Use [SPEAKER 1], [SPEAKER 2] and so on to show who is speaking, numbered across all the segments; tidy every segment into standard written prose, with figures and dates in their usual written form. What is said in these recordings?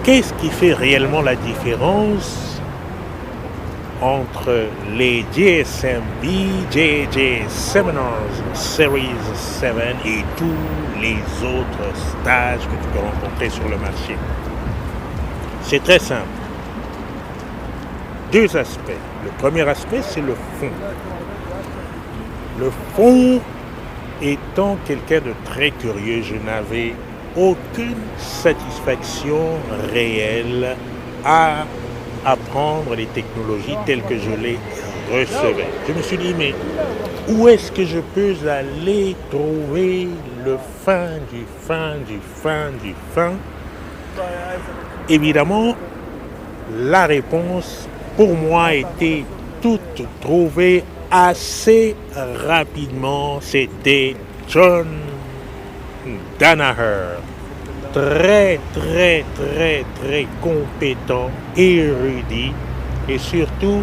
[SPEAKER 1] Qu'est-ce qui fait réellement la différence entre les DSMB, JJ Seminars Series 7 et tous les autres stages que tu peux rencontrer sur le marché? C'est très simple. Deux aspects. Le premier aspect, c'est le fond. Le fond, étant quelqu'un de très curieux, je n'avais aucune satisfaction réelle à apprendre les technologies telles que je les recevais. Je me suis dit, mais où est-ce que je peux aller trouver le fin du fin du fin du fin? Évidemment, la réponse pour moi était toute trouvée assez rapidement. C'était John Danaher. Très, très, très, très compétent, érudit, et surtout,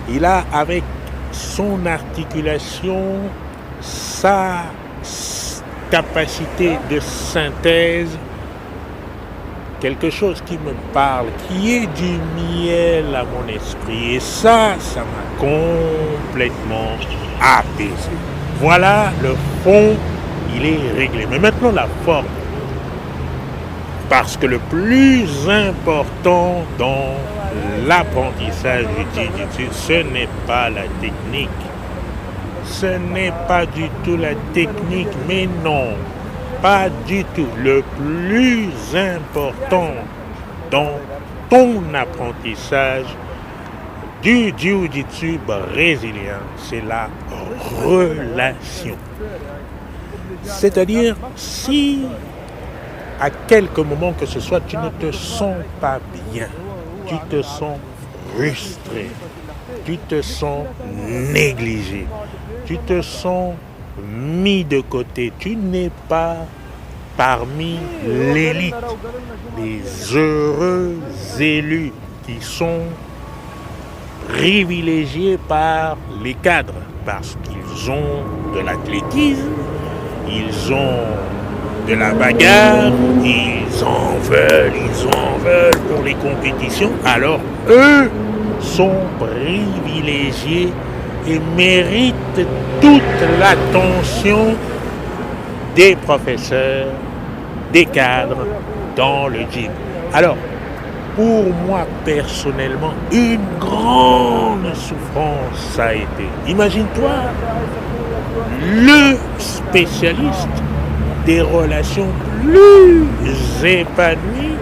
[SPEAKER 1] il a avec son articulation, sa capacité de synthèse, quelque chose qui me parle, qui est du miel à mon esprit, et ça m'a complètement apaisé. Voilà, le fond, il est réglé. Mais maintenant, la forme. Parce que le plus important dans l'apprentissage du Jiu-Jitsu, ce n'est pas la technique. Ce n'est pas du tout la technique, mais non, pas du tout. Le plus important dans ton apprentissage du Jiu-Jitsu brésilien, c'est la relation. C'est-à-dire, si à quelque moment que ce soit, tu ne te sens pas bien, tu te sens frustré, tu te sens négligé, tu te sens mis de côté, tu n'es pas parmi l'élite, les heureux élus qui sont privilégiés par les cadres parce qu'ils ont de l'athlétisme, ils ont de la bagarre, ils en veulent pour les compétitions. Alors eux sont privilégiés et méritent toute l'attention des professeurs, des cadres dans le gym. Alors, pour moi personnellement, une grande souffrance ça a été. Imagine-toi, le spécialiste des relations plus épanouies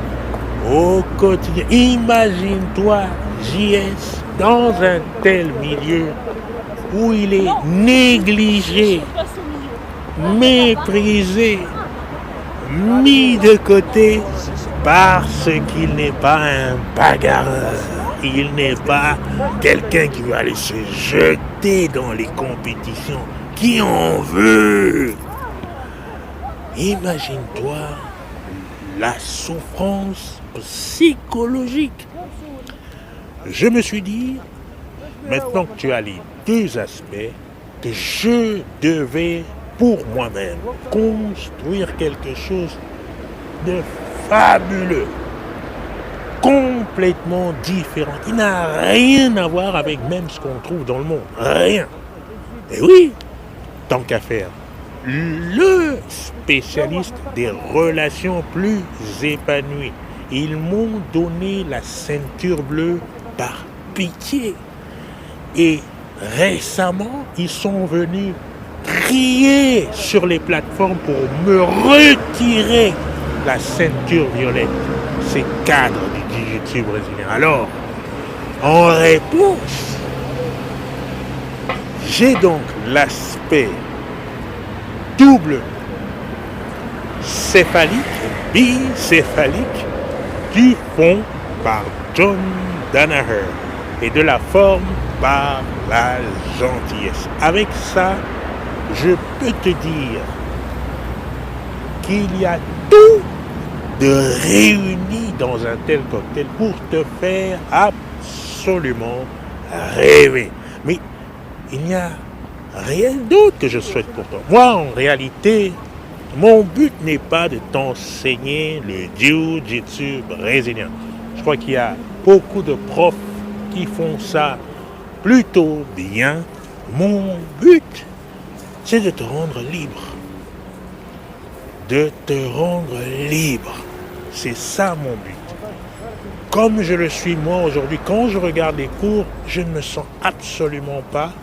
[SPEAKER 1] au quotidien. Imagine-toi JS dans un tel milieu où il est négligé, méprisé, mis de côté parce qu'il n'est pas un bagarreur. Il n'est pas quelqu'un qui va aller se jeter dans les compétitions. Qui en veut? Imagine-toi la souffrance psychologique. Je me suis dit, maintenant que tu as les deux aspects, que je devais pour moi-même construire quelque chose de fabuleux, complètement différent, qui n'a rien à voir avec même ce qu'on trouve dans le monde. Rien. Et oui, tant qu'à faire. Le spécialiste des relations plus épanouies. Ils m'ont donné la ceinture bleue par pitié. Et récemment, ils sont venus crier sur les plateformes pour me retirer la ceinture violette. Ces cadres du Jiu-Jitsu brésilien. Alors, en réponse, j'ai donc l'aspect double céphalique, bicéphalique du fond par John Danaher et de la forme par la gentillesse. Avec ça, je peux te dire qu'il y a tout de réuni dans un tel cocktail pour te faire absolument rêver. Mais il n'y a rien d'autre que je souhaite pour toi. Moi, en réalité, Mon but n'est pas de t'enseigner le jiu-jitsu brésilien. Je crois qu'il y a beaucoup de profs qui font ça plutôt bien. Mon but, c'est de te rendre libre. De te rendre libre. C'est ça mon but. Comme je le suis moi aujourd'hui, quand je regarde les cours, je ne me sens absolument pas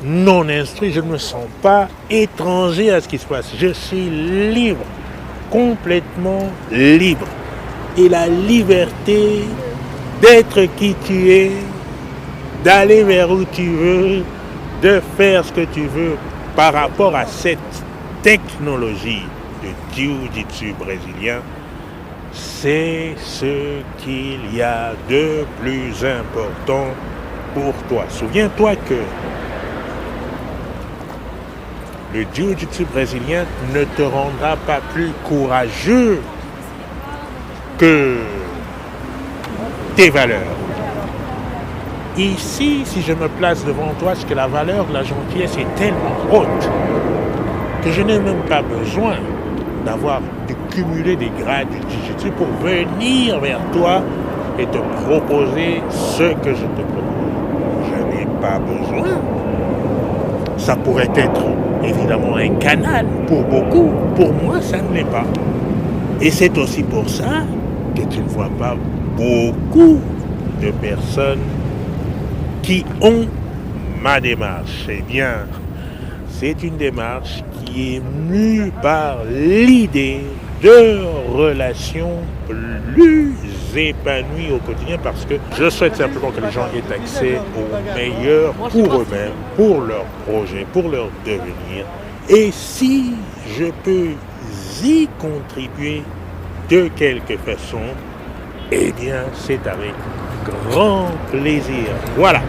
[SPEAKER 1] non instruit, je ne me sens pas étranger à ce qui se passe. Je suis libre, complètement libre. Et la liberté d'être qui tu es, d'aller vers où tu veux, de faire ce que tu veux par rapport à cette technologie de jiu-jitsu brésilien, c'est ce qu'il y a de plus important pour toi. Souviens-toi que le jiu-jitsu brésilien ne te rendra pas plus courageux que tes valeurs. Ici, si je me place devant toi, c'est que la valeur de la gentillesse est tellement haute que je n'ai même pas besoin de cumuler des grades du jiu-jitsu pour venir vers toi et te proposer ce que je te propose. Je n'ai pas besoin. Ça pourrait être évidemment un canal pour beaucoup. Pour moi, ça ne l'est pas. Et c'est aussi pour ça que tu ne vois pas beaucoup de personnes qui ont ma démarche. Eh bien, c'est une démarche qui est mue par l'idée de relations plus épanouies au quotidien parce que je souhaite simplement que les gens aient accès au meilleur pour eux-mêmes, pour leur projet, pour leur devenir. Et si je peux y contribuer de quelque façon, eh bien c'est avec grand plaisir. Voilà.